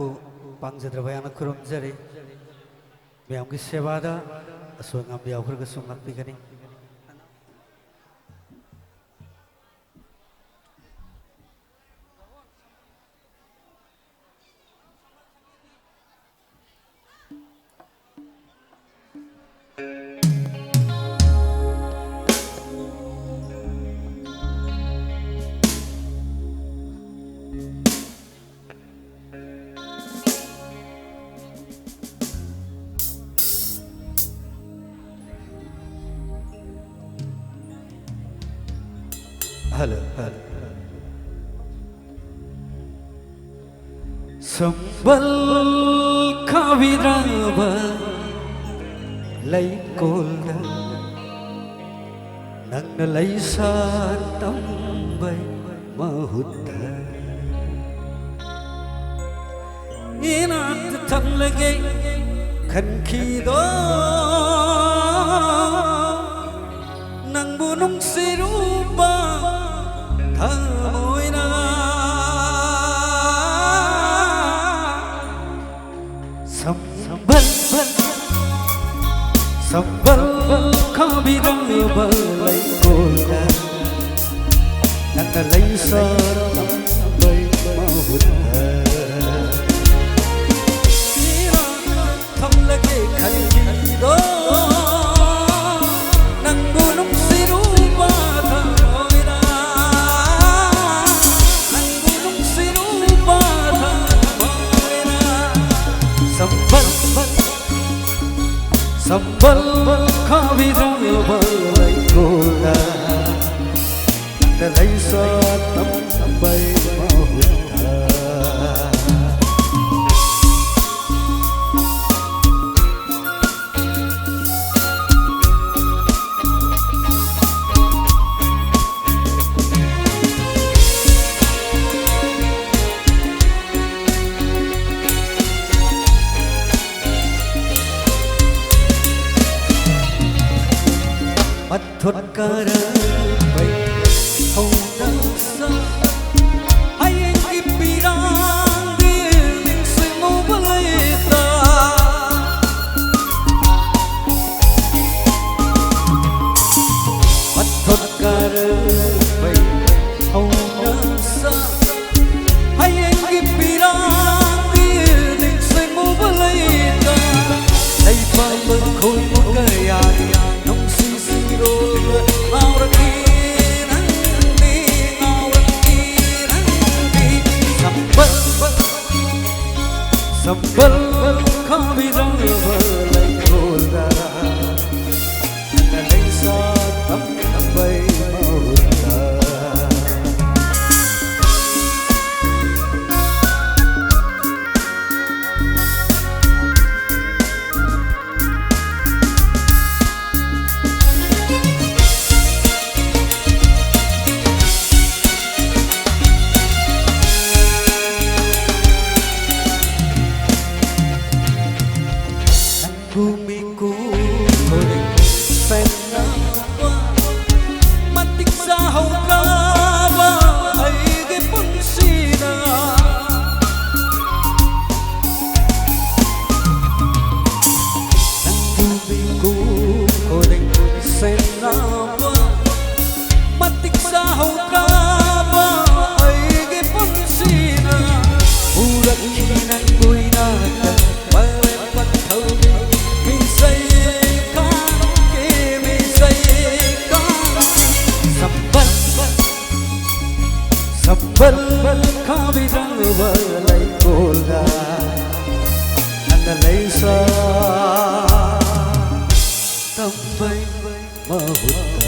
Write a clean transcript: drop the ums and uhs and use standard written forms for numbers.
ꯄꯨꯝꯅꯃꯛꯄꯨ ꯄꯥꯡꯖꯗ꯭ꯔꯕ ꯌꯥꯝꯅ ꯈꯨꯔꯨꯝꯖꯔꯤ ꯃꯌꯥꯝꯒꯤ ꯁꯦꯕꯥꯗ ꯑꯁꯣꯏ ꯑꯉꯥꯝ ꯌꯥꯎꯈ꯭ꯔꯒꯁꯨ ꯉꯥꯛꯄꯤꯒꯅꯤ Sambal kaviraba laikolda nangna laisa tambay mahutta inat tamlage khankido nang bunong sirupa thamoina Sambal kaviraba laikolda nangna laisa tambay mahutta inat tamlage khankido nang bunong sirupa thamoina nang bunong sirupa thamoina Sambal kaviraba laikolda nangna laisa tambay mahutta Mathot karabai haudansa hayeng ipirang diling simo balita Mathot karabai haudansa hayeng ipirang diling simo balita Dai pa khoi mo kaya Sambal kaviraba laikolda nangna laisa tambay mahutta Bumiku ko'y penapa matik sa hawkaba ay gipunsina Nang bumiku ko'y penapa matik sa hawkaba ay gipunsina Urat kinang ko'y nata Sambal kaviraba laikolda nangna laisa tambay mahutta